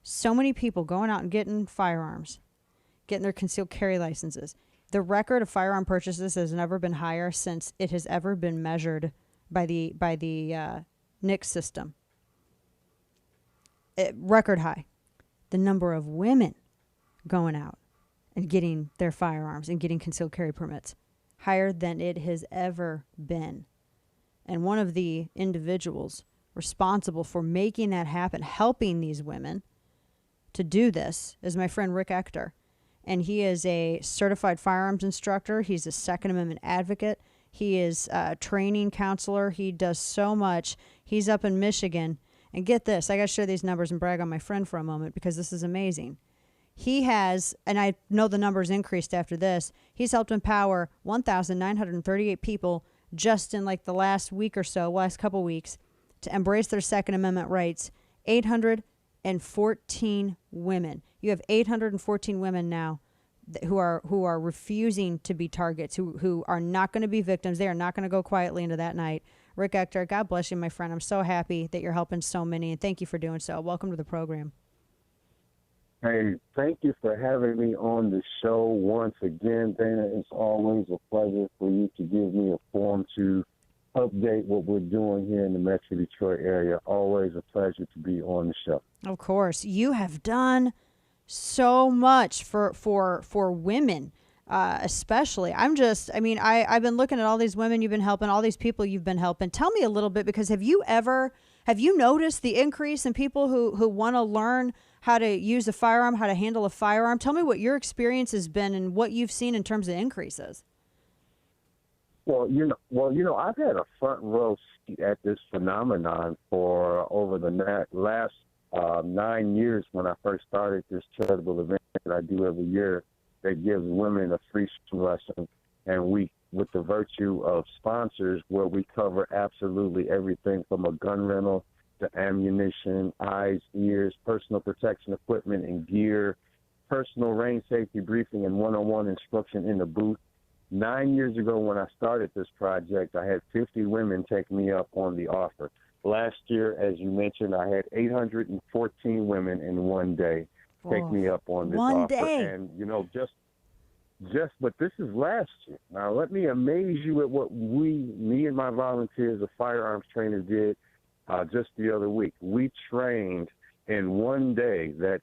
So many people going out and getting firearms, getting their concealed carry licenses. The record of firearm purchases has never been higher since it has ever been measured by the NICS system. Record high. The number of women going out and getting their firearms and getting concealed carry permits, higher than it has ever been. And one of the individuals responsible for making that happen, helping these women to do this, is my friend Rick Ector. And he is a certified firearms instructor. He's a Second Amendment advocate. He is a training counselor. He does so much. He's up in Michigan. And get this, I got to share these numbers and brag on my friend for a moment because this is amazing. He has, and I know the numbers increased after this, he's helped empower 1,938 people just in like the last week or so, last couple weeks, to embrace their Second Amendment rights. 814 women. You have 814 women now who are refusing to be targets, who are not going to be victims. They are not going to go quietly into that night. Rick Ector, God bless you, my friend. I'm so happy that you're helping so many, and thank you for doing so. Welcome to the program. Hey, thank you for having me on the show once again, Dana. It's always a pleasure for you to give me a forum to update what we're doing here in the Metro Detroit area. Always a pleasure to be on the show. Of course. You have done so much for women, especially. I've been looking at all these women you've been helping, all these people you've been helping. Tell me a little bit, because have you noticed the increase in people who want to learn how to use a firearm, how to handle a firearm? Tell me what your experience has been and what you've seen in terms of increases. Well, I've had a front row seat at this phenomenon for over the last 9 years when I first started this charitable event that I do every year that gives women a free swim lesson. And we, with the virtue of sponsors, where we cover absolutely everything from a gun rental to ammunition, eyes, ears, personal protection equipment and gear, personal range safety briefing, and one-on-one instruction in the booth. 9 years ago when I started this project, I had 50 women take me up on the offer. Last year, as you mentioned, I had 814 women in one day take me up on this offer. One day. And, but this is last year. Now, let me amaze you at what me and my volunteers, the firearms trainers, did just the other week. We trained in one day, that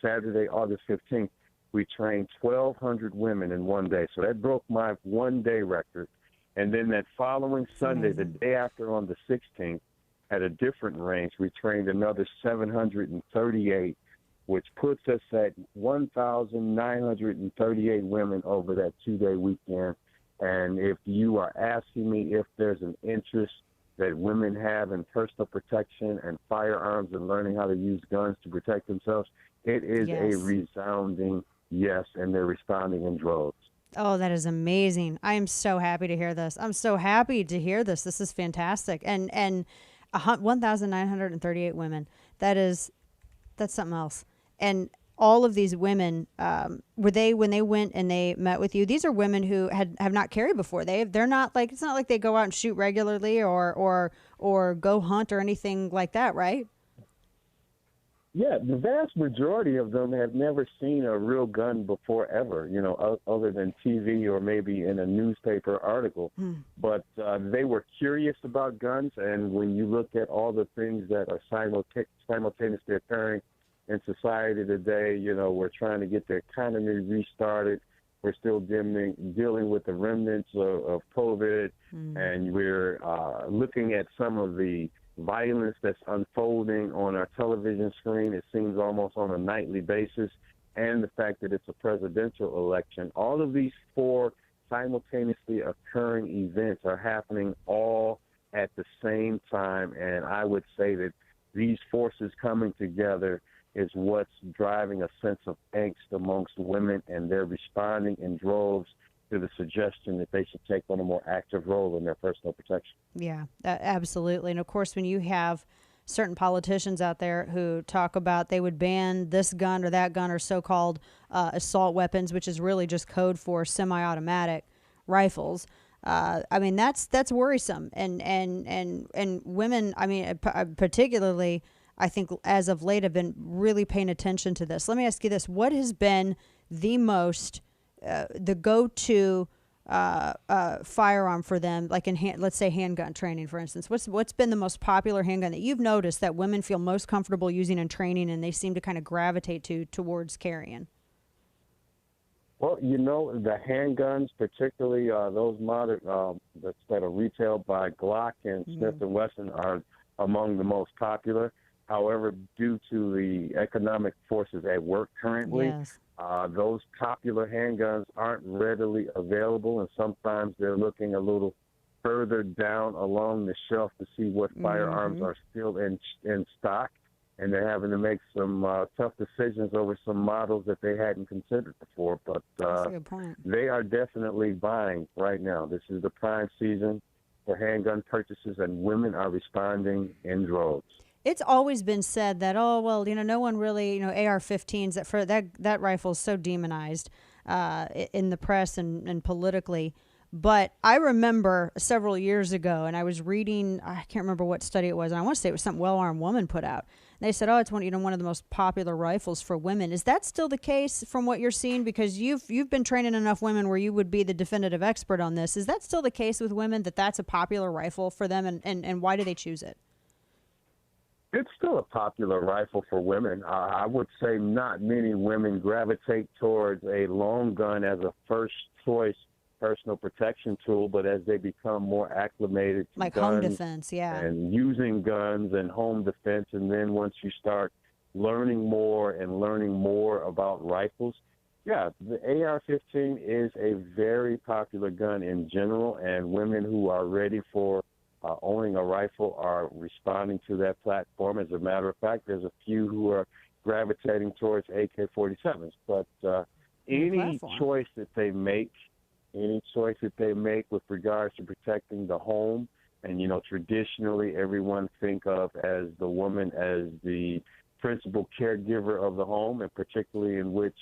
Saturday, August 15th, we trained 1,200 women in one day. So that broke my one-day record. And then that following Sunday, the day after on the 16th, at a different range, we trained another 738, which puts us at 1,938 women over that two-day weekend. And if you are asking me if there's an interest that women have in personal protection and firearms and learning how to use guns to protect themselves, it is a resounding yes, and they're responding in droves. Oh, that is amazing. I am so happy to hear this. I'm so happy to hear this. This is fantastic. And 1,938 women. That's something else. And all of these women, when they went and they met with you, these are women who have not carried before. They're not like, it's not like they go out and shoot regularly or go hunt or anything like that, right? Yeah, the vast majority of them have never seen a real gun before ever, other than TV or maybe in a newspaper article. But they were curious about guns, and when you look at all the things that are simultaneously occurring in society today, we're trying to get the economy restarted. We're still dealing with the remnants of COVID, and we're looking at some of the violence that's unfolding on our television screen. It seems almost on a nightly basis, and the fact that it's a presidential election. All of these four simultaneously occurring events are happening all at the same time, and I would say that these forces coming together is what's driving a sense of angst amongst women, and they're responding in droves to the suggestion that they should take on a more active role in their personal protection. Yeah, absolutely. And of course, when you have certain politicians out there who talk about they would ban this gun or that gun or so-called assault weapons, which is really just code for semi-automatic rifles, that's worrisome. And women, particularly, I think as of late, have been really paying attention to this. Let me ask you this. What has been the most, the go-to firearm for them, like in let's say handgun training, for instance? What's been the most popular handgun that you've noticed that women feel most comfortable using in training, and they seem to kind of gravitate towards carrying? Well, the handguns, particularly those modern that are retailed by Glock and Smith & Wesson, are among the most popular. However, due to the economic forces at work currently, Yes. those popular handguns aren't readily available, and sometimes they're looking a little further down along the shelf to see what firearms are still in stock, and they're having to make some tough decisions over some models that they hadn't considered before. But That's a good point. they are definitely buying right now. This is the prime season for handgun purchases, and women are responding in droves. It's always been said that, oh, well, no one really, AR-15s, that rifle is so demonized in the press and politically. But I remember several years ago, and I was reading, I can't remember what study it was, and I want to say it was something Well-Armed Woman put out. And they said, oh, it's one of the most popular rifles for women. Is that still the case from what you're seeing? Because you've been training enough women where you would be the definitive expert on this. Is that still the case with women, that that's a popular rifle for them, and why do they choose it? It's still a popular rifle for women. I would say not many women gravitate towards a long gun as a first choice personal protection tool, but as they become more acclimated to like guns, home defense, and using guns and home defense, and then once you start learning more about rifles, yeah, the AR-15 is a very popular gun in general, and women who are ready for owning a rifle are responding to that platform. As a matter of fact, there's a few who are gravitating towards AK-47s. But any choice that they make with regards to protecting the home, and, traditionally everyone think of as the woman as the principal caregiver of the home, and particularly in which,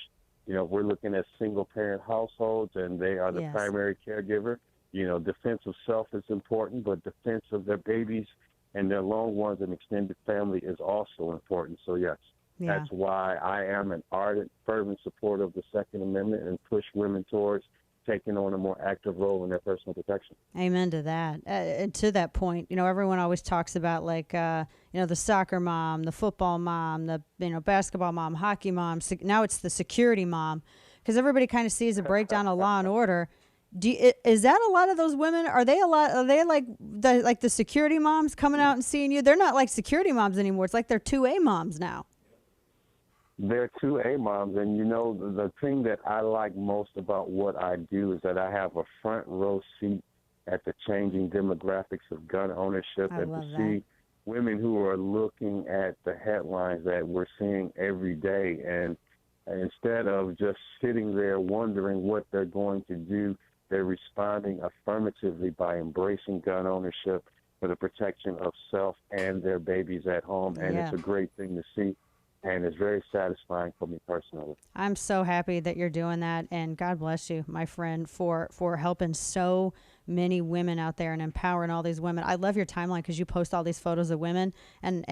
we're looking at single-parent households, and they are the primary caregiver. Defense of self is important, but defense of their babies and their loved ones and extended family is also important. So, yes, that's why I am an ardent, fervent supporter of the Second Amendment and push women towards taking on a more active role in their personal protection. Amen to that. And to that point, everyone always talks about the soccer mom, the football mom, the basketball mom, hockey mom. Now it's the security mom, because everybody kind of sees a breakdown of Law and Order. Is that a lot of those women? Are they like the security moms coming out and seeing you? They're not like security moms anymore. It's like they're 2A moms now. They're 2A moms, and the thing that I like most about what I do is that I have a front row seat at the changing demographics of gun ownership, and to see women who are looking at the headlines that we're seeing every day, and instead of just sitting there wondering what they're going to do, they're responding affirmatively by embracing gun ownership for the protection of self and their babies at home, and it's a great thing to see. And it's very satisfying for me personally. I'm so happy that you're doing that, and God bless you, my friend, for helping so many women out there and empowering all these women. I love your timeline because you post all these photos of women and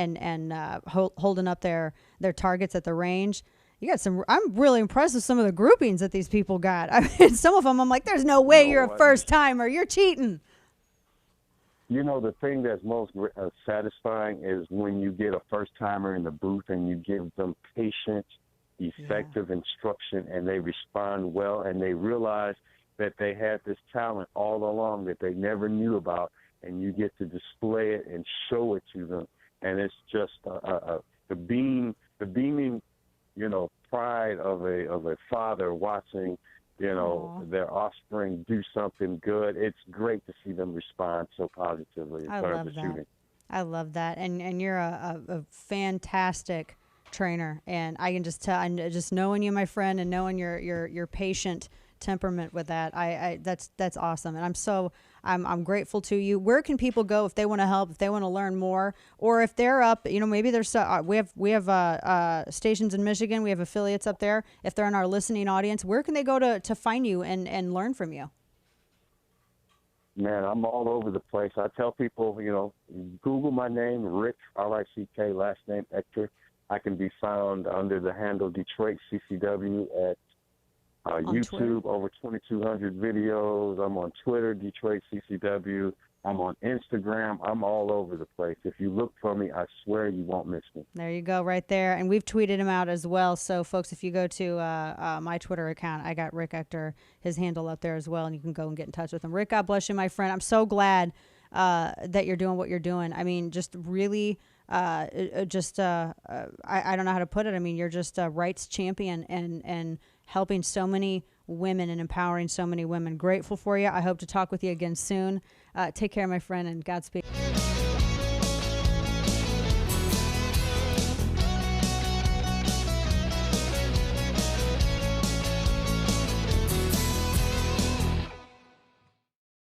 holding up their targets at the range. You got some. I'm really impressed with some of the groupings that these people got. I mean, some of them, I'm like, there's no way you're a first timer. You're cheating. The thing that's most satisfying is when you get a first-timer in the booth and you give them patient, effective instruction, and they respond well, and they realize that they had this talent all along that they never knew about, and you get to display it and show it to them. And it's just the beaming, pride of a father watching their offspring do something good. It's great to see them respond so positively in terms of shooting. I love that. And you're a fantastic trainer. And I can just tell, just knowing you, my friend, and knowing your patient temperament with that, that's awesome. And I'm grateful to you. Where can people go if they want to help, if they want to learn more, or if they're up, maybe there's we have stations in Michigan, we have affiliates up there. If they're in our listening audience, where can they go to find you and learn from you? Man, I'm all over the place. I tell people, Google my name, Rick, R-I-C-K, last name Ector. I can be found under the handle Detroit CCW at YouTube, Twitter. Over 2,200 videos. I'm on Twitter, Detroit CCW. I'm on Instagram. I'm all over the place. If you look for me, I swear you won't miss me. There you go, right there. And we've tweeted him out as well. So, folks, if you go to my Twitter account, I got Rick Ector, his handle up there as well, and you can go and get in touch with him. Rick, God bless you, my friend. I'm so glad that you're doing what you're doing. I mean, just really, I don't know how to put it. I mean, you're just a rights champion and helping so many women and empowering so many women. Grateful for you. I hope to talk with you again soon. Take care, my friend, and Godspeed.